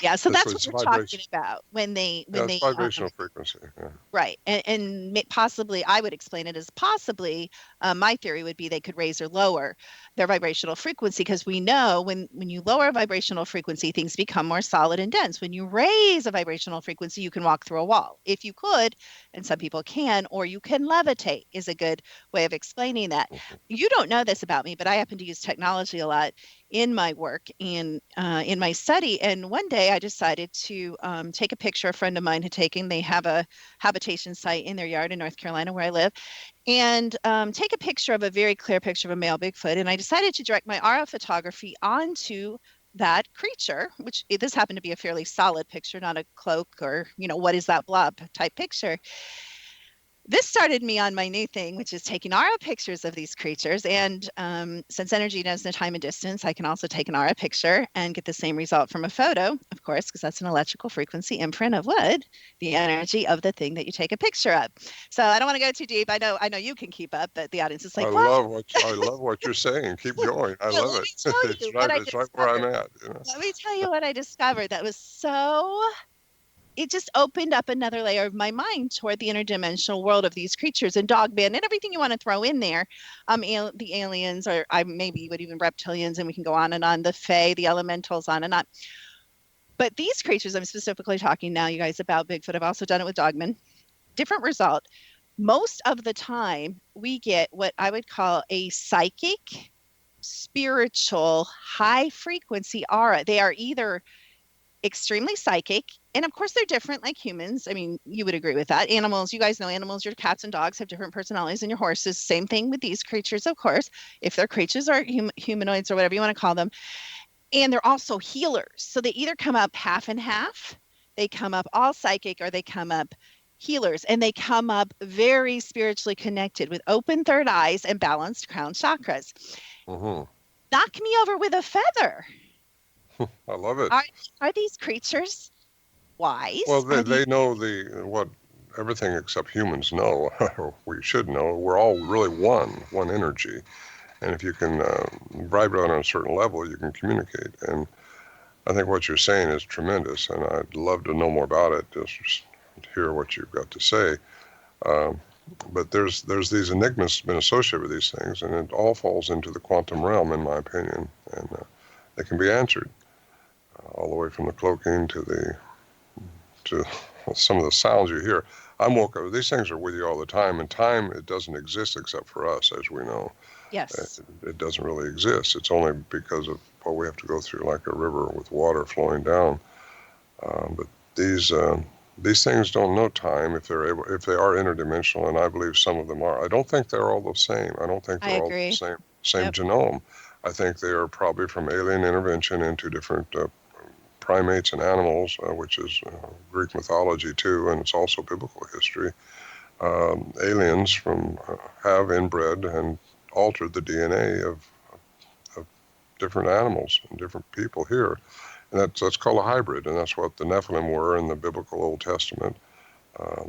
Yeah, so that's what It's we're talking vibration. about when It's they vibrational frequency. Yeah. right. And possibly, I would explain it as possibly, my theory would be they could raise or lower their vibrational frequency, because we know when you lower a vibrational frequency, things become more solid and dense. When you raise a vibrational frequency, you can walk through a wall. If you could, and some people can, or you can levitate, is a good way of explaining that. You don't know this about me, but I happen to use technology a lot in my work and in my study. And one day I decided to take a picture a friend of mine had taken. They have a habitation site in their yard in North Carolina where I live, and take a picture of a very clear picture of a male Bigfoot. And I decided to direct my RF photography onto that creature, which this happened to be a fairly solid picture, not a cloak or, what is that blob type picture. This started me on my new thing, which is taking RF pictures of these creatures. And since energy knows no time and distance, I can also take an RF picture and get the same result from a photo, of course, because that's an electrical frequency imprint of what? The energy of the thing that you take a picture of. So I don't want to go too deep. I know you can keep up, but the audience is like, what? I love what you're saying. Keep going. I Well, love let it. me tell you what I It's right where I'm discovered. at. Let me tell you what I discovered that was so, it just opened up another layer of my mind toward the interdimensional world of these creatures and Dogman and everything you want to throw in there. The aliens, or maybe even reptilians, and we can go on and on, the Fae, the elementals, on and on. But these creatures, I'm specifically talking now, you guys, about Bigfoot. I've also done it with Dogman. Different result. Most of the time, we get what I would call a psychic, spiritual, high frequency aura. They are either extremely psychic, and of course they're different like humans. I mean, you would agree with that. Animals, you guys know animals, your cats and dogs have different personalities than your horses. Same thing with these creatures, of course, if they're creatures or humanoids or whatever you want to call them. And they're also healers, so they either come up half and half, they come up all psychic, or they come up healers, and they come up very spiritually connected with open third eyes and balanced crown chakras. Knock me over with a feather. I love it. Are these creatures wise? Well, they know what everything except humans know, or we should know. We're all really one energy. And if you can vibrate on a certain level, you can communicate. And I think what you're saying is tremendous, and I'd love to know more about it, just to hear what you've got to say. But there's these enigmas been associated with these things, and it all falls into the quantum realm, in my opinion, and they can be answered all the way from the cloaking to some of the sounds you hear. I'm woke up. These things are with you all the time, and time, it doesn't exist except for us, as we know. Yes. It doesn't really exist. It's only because of what we have to go through, like a river with water flowing down. But these things don't know time if they are interdimensional, and I believe some of them are. I don't think they're all the same. I don't think they're all the same genome. I think they are probably from alien intervention into different primates and animals, which is Greek mythology too, and it's also biblical history. Aliens have inbred and altered the DNA of different animals and different people here. And that's called a hybrid, and that's what the Nephilim were in the biblical Old Testament.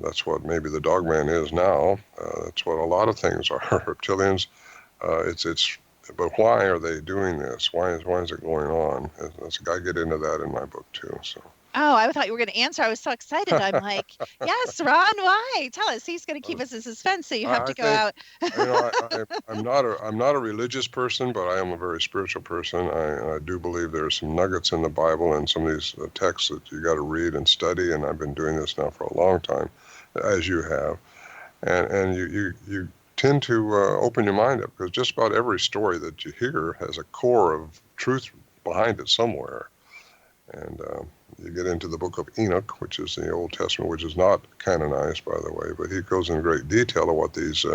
That's what maybe the dogman is now. That's what a lot of things are. Reptilians. But why are they doing this? Why is it going on? I get into that in my book too. So. Oh, I thought you were going to answer. I was so excited. I'm like, yes, Ron, why? Tell us. He's going to keep us in suspense, so you have to go out. I'm not a religious person, but I am a very spiritual person. I do believe there are some nuggets in the Bible and some of these texts that you got to read and study. And I've been doing this now for a long time, as you have, and you tend to open your mind up, because just about every story that you hear has a core of truth behind it somewhere. And you get into the book of Enoch, which is in the Old Testament, which is not canonized, by the way, but he goes in great detail of what these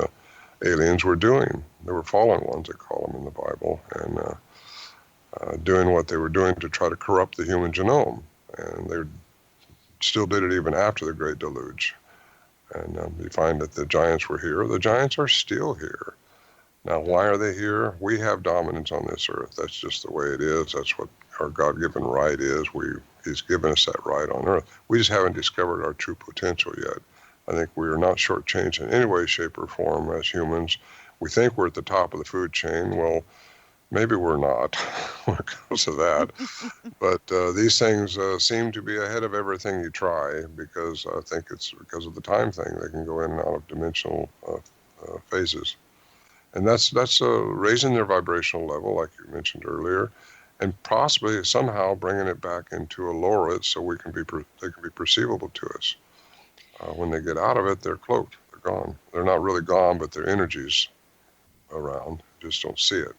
aliens were doing. They were fallen ones, they call them in the Bible, and doing what they were doing to try to corrupt the human genome. And they still did it even after the Great Deluge. And you find that the giants were here. The giants are still here. Now, why are they here? We have dominance on this earth. That's just the way it is. That's what our God-given right is. He's given us that right on earth. We just haven't discovered our true potential yet. I think we are not shortchanged in any way, shape, or form as humans. We think we're at the top of the food chain. Well, maybe we're not when it comes to that. But these things seem to be ahead of everything you try, because I think it's because of the time thing. They can go in and out of dimensional phases. And that's raising their vibrational level, like you mentioned earlier, and possibly somehow bringing it back into a lower it so they can be perceivable to us. When they get out of it, they're cloaked. They're gone. They're not really gone, but their energy's around. Just don't see it.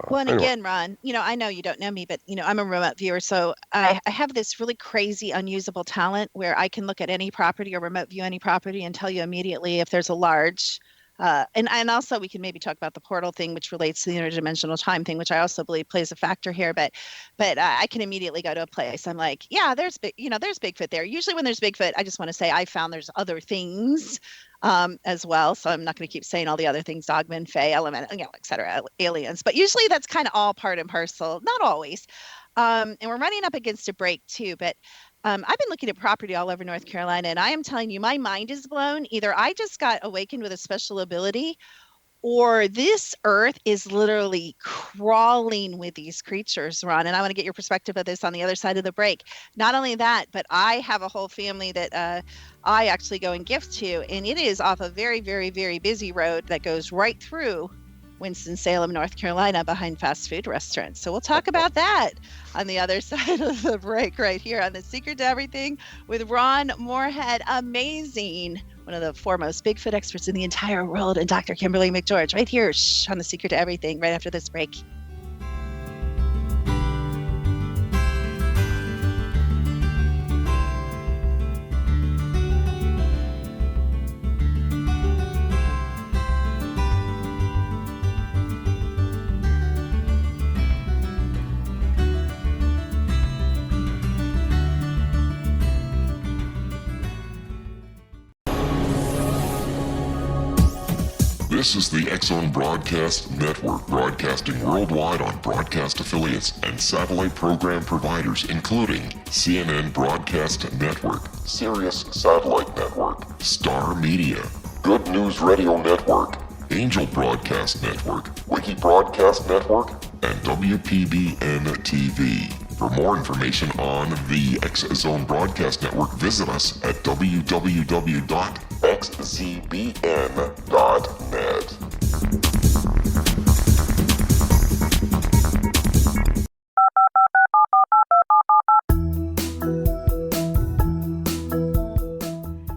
Well, and anyway. again, Ron, I know you don't know me, but, I'm a remote viewer. So I have this really crazy, unusable talent where I can look at any property or remote view any property and tell you immediately if there's a large, and also we can maybe talk about the portal thing, which relates to the interdimensional time thing, which I also believe plays a factor here. But I can immediately go to a place. I'm like, yeah, there's Bigfoot there. Usually when there's Bigfoot, I just want to say I found there's other things as well. So I'm not going to keep saying all the other things, dogmen, fae, element, et cetera, aliens. But usually that's kind of all part and parcel, not always. And we're running up against a break too. But I've been looking at property all over North Carolina, and I am telling you, my mind is blown. Either I just got awakened with a special ability, or this earth is literally crawling with these creatures, Ron. And I want to get your perspective of this on the other side of the break. Not only that, but I have a whole family that I actually go and gift to, and it is off a very, very, very busy road that goes right through Winston-Salem, North Carolina, behind fast food restaurants. So we'll talk about that on the other side of the break right here on The Secret to Everything with Ron Morehead. Amazing. One of the foremost Bigfoot experts in the entire world, and Dr. Kimberly McGeorge right here on The Secret to Everything right after this break. This is the X-Zone Broadcast Network, broadcasting worldwide on broadcast affiliates and satellite program providers, including CNN Broadcast Network, Sirius Satellite Network, Star Media, Good News Radio Network, Angel Broadcast Network, Wiki Broadcast Network, and WPBN TV. For more information on the X-Zone Broadcast Network, visit us at www.xzbn.net.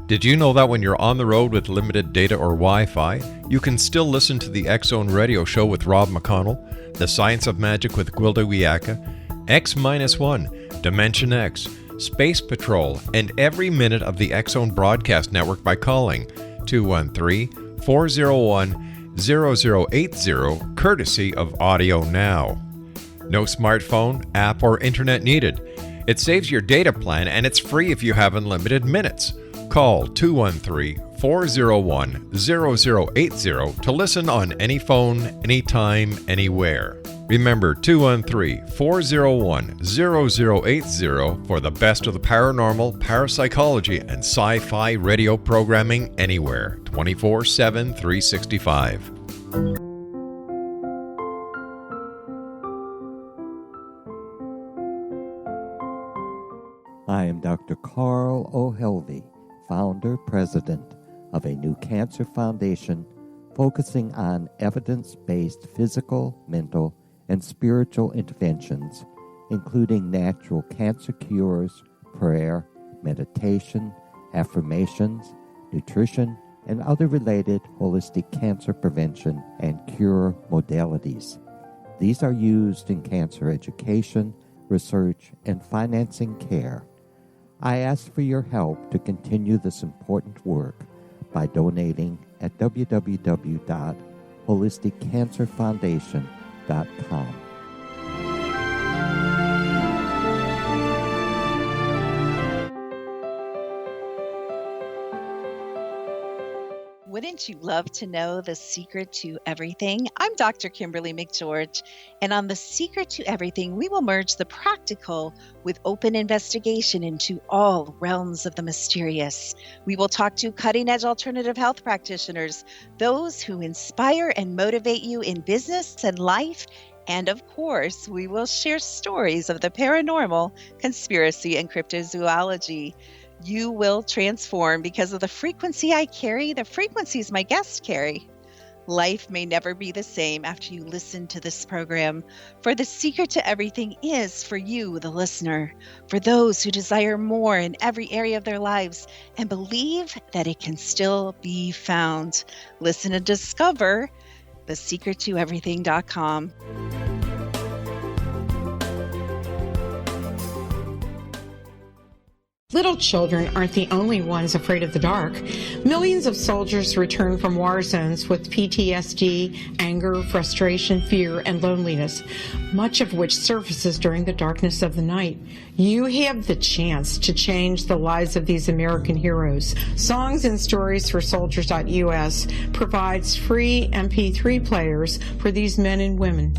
Did you know that when you're on the road with limited data or Wi-Fi, you can still listen to the X-Zone Radio Show with Rob McConnell, The Science of Magic with Gwilda Wiyaka, X-1, Dimension X, Space Patrol, and every minute of the X-Zone Broadcast Network by calling 213-401-0080, courtesy of Audio Now. No smartphone, app, or internet needed. It saves your data plan, and it's free if you have unlimited minutes. Call 213-401-0080 to listen on any phone, anytime, anywhere. Remember 213-401-0080 for the best of the paranormal, parapsychology, and sci-fi radio programming anywhere, 24/7, 365. I am Dr. Carl O'Helvey, founder, president of a new cancer foundation focusing on evidence-based physical, mental, and spiritual interventions, including natural cancer cures, prayer, meditation, affirmations, nutrition, and other related holistic cancer prevention and cure modalities. These are used in cancer education, research, and financing care. I ask for your help to continue this important work by donating at www.holisticcancerfoundation.com. Wouldn't you love to know the secret to everything? I'm Dr. Kimberly McGeorge, and on The Secret to Everything, we will merge the practical with open investigation into all realms of the mysterious. We will talk to cutting-edge alternative health practitioners, those who inspire and motivate you in business and life, and of course, we will share stories of the paranormal, conspiracy, and cryptozoology. You will transform because of the frequency I carry, the frequencies my guests carry. Life may never be the same after you listen to this program, for the secret to everything is for you, the listener, for those who desire more in every area of their lives and believe that it can still be found. Listen and discover thesecrettoeverything.com. Little children aren't the only ones afraid of the dark. Millions of soldiers return from war zones with PTSD, anger, frustration, fear, and loneliness, much of which surfaces during the darkness of the night. You have the chance to change the lives of these American heroes. Songs and Stories for Soldiers.us provides free MP3 players for these men and women.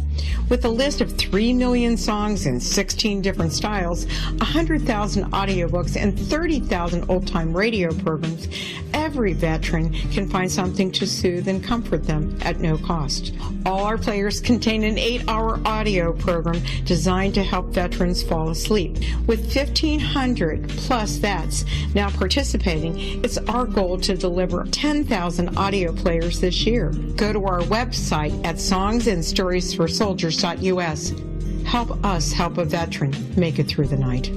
With a list of 3 million songs in 16 different styles, 100,000 audiobooks, and 30,000 old-time radio programs, every veteran can find something to soothe and comfort them at no cost. All our players contain an 8-hour audio program designed to help veterans fall asleep. With 1,500 plus vets now participating, it's our goal to deliver 10,000 audio players this year. Go to our website at songsandstoriesforsoldiers.us. Help us help a veteran make it through the night.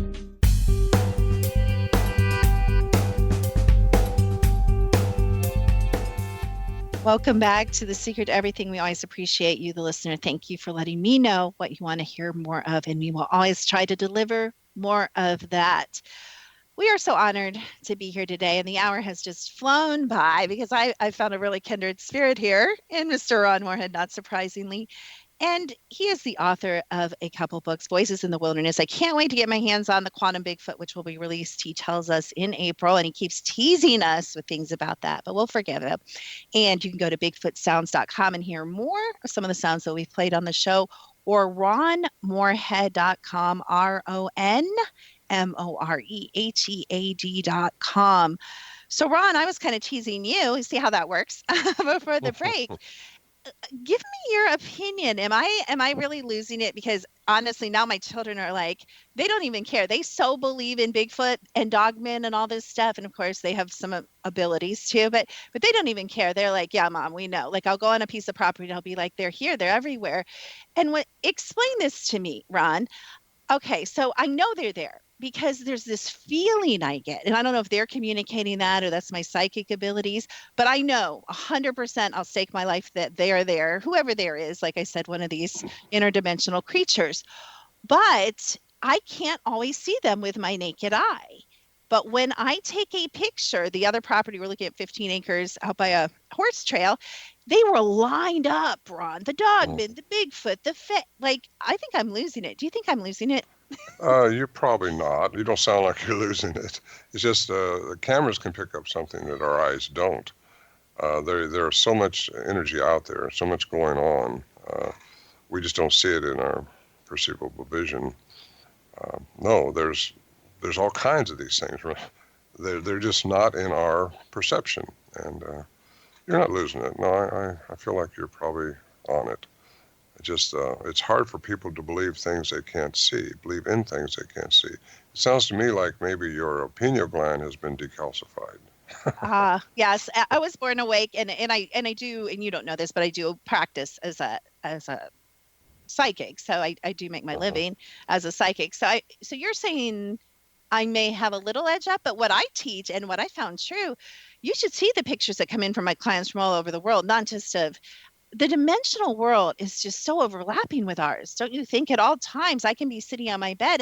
Welcome back to The Secret to Everything. We always appreciate you, the listener. Thank you for letting me know what you want to hear more of, and we will always try to deliver more of that. We are so honored to be here today, and the hour has just flown by because I found a really kindred spirit here in Mr. Ron Morehead, not surprisingly. And he is the author of a couple books, Voices in the Wilderness. I can't wait to get my hands on the Quantum Bigfoot, which will be released, he tells us, in April. And he keeps teasing us with things about that, but we'll forgive him. And you can go to bigfootsounds.com and hear more of some of the sounds that we've played on the show, or ronmorehead.com, RONMOREHEAD.com. So, Ron, I was kind of teasing you. See how that works before the break. Give me your opinion. Am I really losing it? Because honestly, now my children are like, they don't even care. They so believe in Bigfoot and dogmen and all this stuff. And of course they have some abilities too, but they don't even care. They're like, yeah, Mom, we know. Like, I'll go on a piece of property and I'll be like, they're here, they're everywhere. And explain this to me, Ron. Okay, so I know they're there because there's this feeling I get, and I don't know if they're communicating that or that's my psychic abilities, but I know 100% I'll stake my life that they are there, whoever there is, like I said, one of these interdimensional creatures. But I can't always see them with my naked eye. But when I take a picture, the other property, we're looking at 15 acres out by a horse trail, they were lined up, Ron. The dogman, the Bigfoot, like, I think I'm losing it. Do you think I'm losing it? You're probably not. You don't sound like you're losing it. It's just the cameras can pick up something that our eyes don't. There's so much energy out there, so much going on. we just don't see it in our perceivable vision. No, there's all kinds of these things. They're just not in our perception, and you're not losing it. No, I feel like you're probably on it. It's hard for people to believe things they can't see, believe in things they can't see. It sounds to me like maybe your pineal gland has been decalcified. Yes, I was born awake, and I do, and you don't know this, but I do practice as a psychic. So I do make my living as a psychic. So you're saying I may have a little edge up, but what I teach and what I found true, you should see the pictures that come in from my clients from all over the world, not just of the dimensional world is just so overlapping with ours. Don't you think at all times I can be sitting on my bed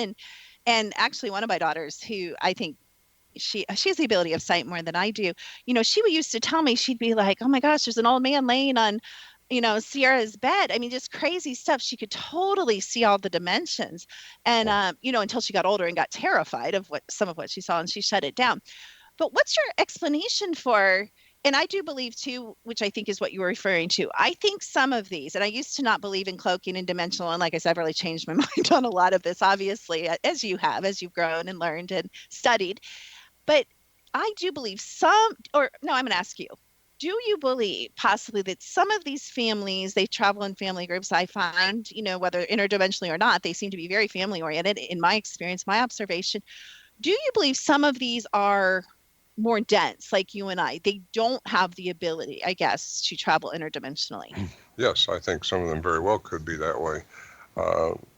and actually one of my daughters who I think she has the ability of sight more than I do. She would used to tell me, she'd be like, "Oh my gosh, there's an old man laying on, Sierra's bed." I mean, just crazy stuff. She could totally see all the dimensions. And until she got older and got terrified of some of what she saw, and she shut it down. But what's your explanation for, and I do believe too, which I think is what you were referring to. I think some of these, and I used to not believe in cloaking and dimensional, and like I said, I've really changed my mind on a lot of this, obviously, as you have, as you've grown and learned and studied. But I do believe I'm going to ask you, do you believe possibly that some of these families, they travel in family groups, I find, whether interdimensionally or not, they seem to be very family oriented in my experience, my observation. Do you believe some of these are more dense, like you and I? They don't have the ability, I guess, to travel interdimensionally. Yes, I think some of them very well could be that way.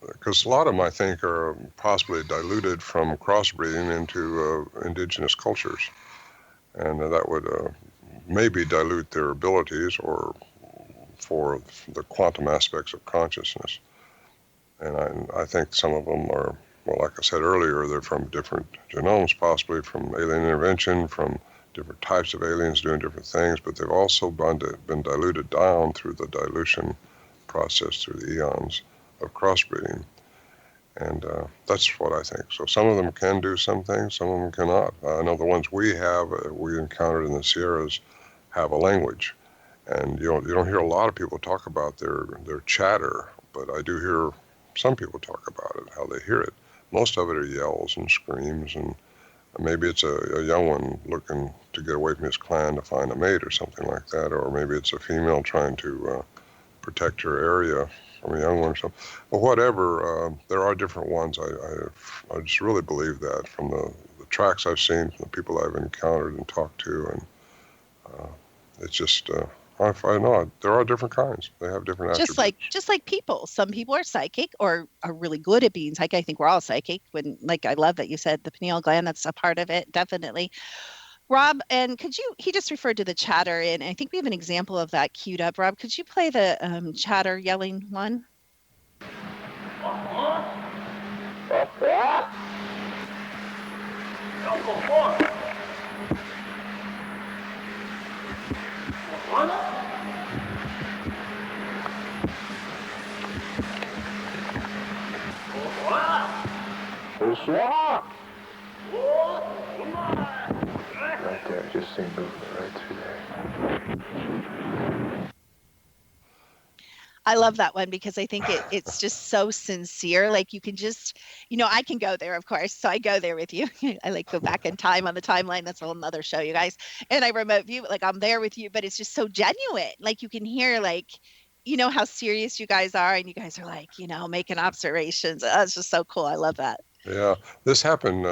Because a lot of them, I think, are possibly diluted from crossbreeding into indigenous cultures. And that would maybe dilute their abilities or for the quantum aspects of consciousness. And I think some of them are, well, like I said earlier, they're from different genomes, possibly from alien intervention, from different types of aliens doing different things, but they've also been diluted down through the dilution process through the eons of crossbreeding. And that's what I think. So some of them can do some things, some of them cannot. I know the ones we encountered in the Sierras have a language. And you don't hear a lot of people talk about their chatter, but I do hear some people talk about it, how they hear it. Most of it are yells and screams, and maybe it's a young one looking to get away from his clan to find a mate or something like that, or maybe it's a female trying to protect her area from a young one or something. But whatever, there are different ones. I just really believe that from the tracks I've seen, from the people I've encountered and talked to, and it's just... I know there are different kinds. They have different attributes. Just like people. Some people are psychic or are really good at being psychic. I think we're all psychic. I love that you said the pineal gland. That's a part of it, definitely. Rob, and he just referred to the chatter, and I think we have an example of that queued up. Rob, could you play the chatter yelling one? Right there, just see movement right through there. I love that one because I think it's just so sincere. Like you can just, I can go there, of course. So I go there with you. I go back in time on the timeline. That's a whole nother show, you guys. And I remote view, I'm there with you, but it's just so genuine. Like you can hear how serious you guys are, and you guys are making observations. It's just so cool. I love that. Yeah, this happened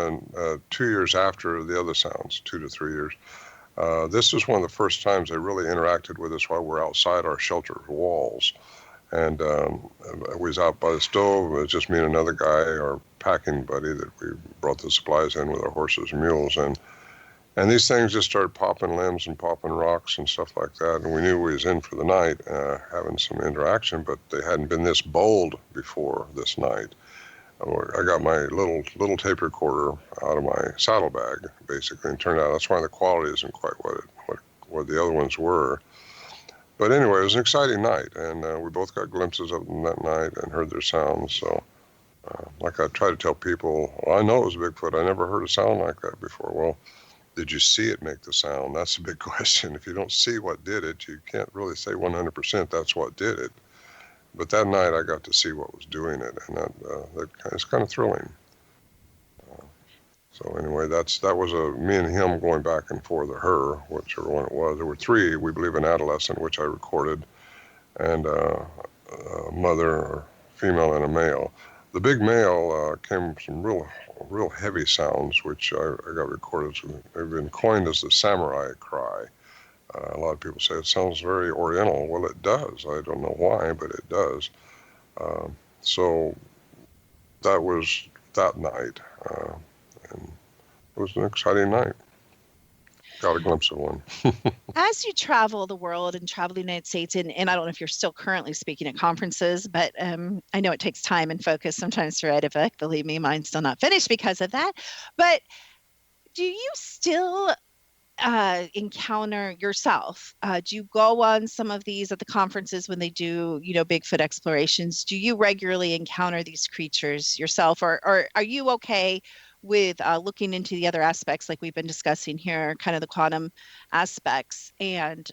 2 years after the other sounds, 2 to 3 years. This was one of the first times they really interacted with us while we're outside our shelter walls. And we was out by the stove. It was just me and another guy, our packing buddy, that we brought the supplies in with our horses and mules. And these things just started popping limbs and popping rocks and stuff like that. And we knew we was in for the night, having some interaction, but they hadn't been this bold before this night. I got my little tape recorder out of my saddlebag, basically, and turned out that's why the quality isn't quite what the other ones were. But anyway, it was an exciting night, and we both got glimpses of them that night and heard their sounds. So, like I try to tell people, well, I know it was Bigfoot. I never heard a sound like that before. Well, did you see it make the sound? That's a big question. If you don't see what did it, you can't really say 100% that's what did it. But that night I got to see what was doing it, and that it's kind of thrilling. So anyway, that was me and him going back and forth, or her, whichever one it was. There were three, we believe, an adolescent, which I recorded, and a mother, or female, and a male. The big male came from real heavy sounds, which I got recorded. So they've been coined as the samurai cry. A lot of people say it sounds very oriental. Well, it does. I don't know why, but it does. So that was that night. And it was an exciting night. Got a glimpse of one. As you travel the world and travel the United States, and I don't know if you're still currently speaking at conferences, but I know it takes time and focus sometimes to write a book. Believe me, mine's still not finished because of that. But do you still encounter yourself? Do you go on some of these at the conferences when they do, Bigfoot explorations? Do you regularly encounter these creatures yourself, or are you okay with looking into the other aspects like we've been discussing here, kind of the quantum aspects? And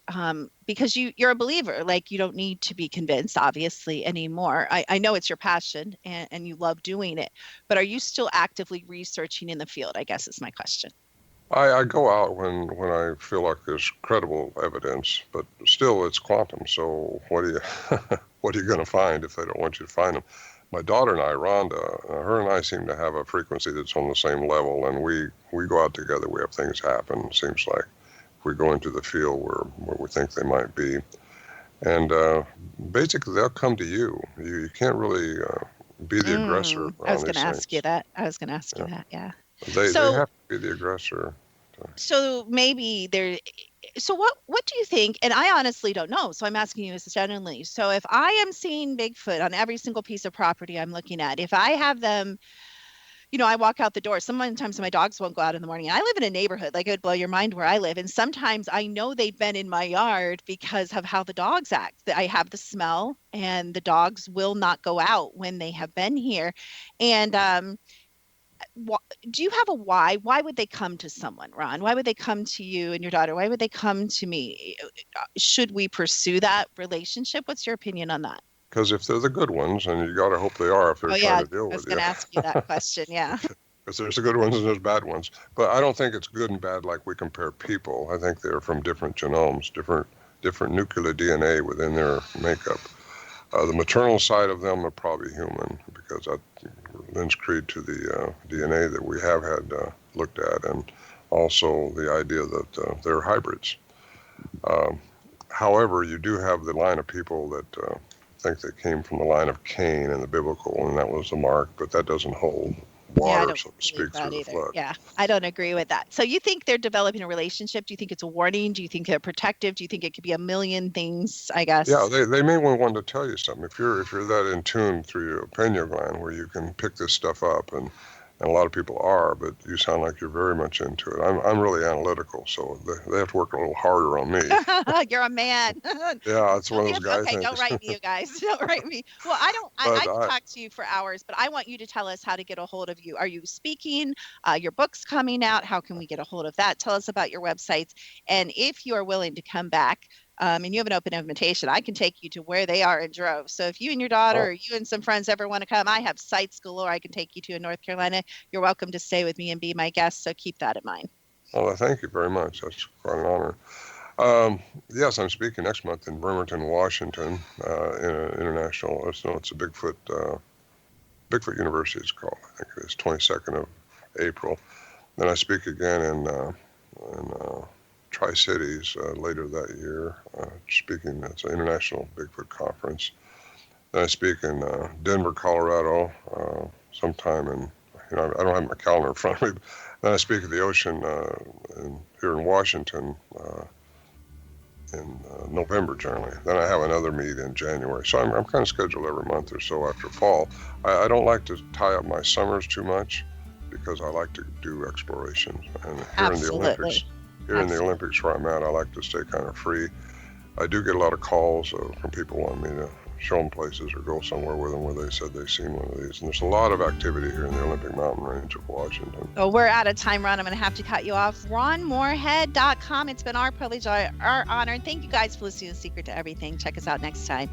because you're a believer, like you don't need to be convinced, obviously, anymore. I know it's your passion and you love doing it, but are you still actively researching in the field, I guess is my question. I go out when I feel like there's credible evidence, but still it's quantum. So what are you going to find if they don't want you to find them? My daughter and I, Rhonda, her and I seem to have a frequency that's on the same level, and we go out together. We have things happen. It seems like if we go into the field where we think they might be, and basically they'll come to you. You can't really be the aggressor. I was going to ask you that. Yeah. They have to be the aggressor. So maybe so what do you think? And I honestly don't know. So I'm asking you this genuinely. So if I am seeing Bigfoot on every single piece of property I'm looking at, if I have them, I walk out the door, sometimes my dogs won't go out in the morning. I live in a neighborhood, like it would blow your mind where I live. And sometimes I know they've been in my yard because of how the dogs act. I have the smell and the dogs will not go out when they have been here. And, do you have a why? Why would they come to someone, Ron? Why would they come to you and your daughter? Why would they come to me? Should we pursue that relationship? What's your opinion on that? Because if they're the good ones, and you got to hope they are if they're trying to deal with you. I was going to ask you that question, yeah. Because there's the good ones and there's bad ones. But I don't think it's good and bad like we compare people. I think they're from different genomes, different nuclear DNA within their makeup. The maternal side of them are probably human, because that lends creed to the DNA that we have had looked at, and also the idea that they're hybrids. However, you do have the line of people that think they came from the line of Cain in the biblical, and that was the mark, but that doesn't hold water, so to speak, through the flood. Yeah, I don't agree with that. So you think they're developing a relationship? Do you think it's a warning? Do you think they're protective? Do you think it could be a million things, I guess? Yeah, they may want to tell you something. If you're that in tune through your pineal gland where you can pick this stuff up, and a lot of people are, but you sound like you're very much into it. I'm really analytical, so they have to work a little harder on me. You're a man. Yeah, it's one of those guys. Okay, don't write me, you guys. Don't write me. Well, I can talk to you for hours, but I want you to tell us how to get a hold of you. Are you speaking? Your book's coming out. How can we get a hold of that? Tell us about your websites. And if you are willing to come back, and you have an open invitation, I can take you to where they are in droves. So if you and your daughter or you and some friends ever want to come, I have sites galore I can take you to in North Carolina. You're welcome to stay with me and be my guest, so keep that in mind. Well, thank you very much. That's quite an honor. Yes, I'm speaking next month in Bremerton, Washington, in an international, it's a Bigfoot University it's called. I think it is 22nd of April. Then I speak again in Tri-Cities later that year, speaking at an international Bigfoot conference. Then I speak in Denver, Colorado, sometime in, I don't have my calendar in front of me. Then I speak at the Ocean here in Washington in November generally. Then I have another meet in January. So I'm kind of scheduled every month or so after fall. I don't like to tie up my summers too much, because I like to do explorations. And here in the Olympics, in the Olympics where I'm at, I like to stay kind of free. I do get a lot of calls from people wanting me to show them places or go somewhere with them where they said they've seen one of these. And there's a lot of activity here in the Olympic mountain range of Washington. Oh, we're out of time, Ron. I'm going to have to cut you off. RonMorehead.com. It's been our privilege, our honor. And thank you guys for listening to Secret to Everything. Check us out next time.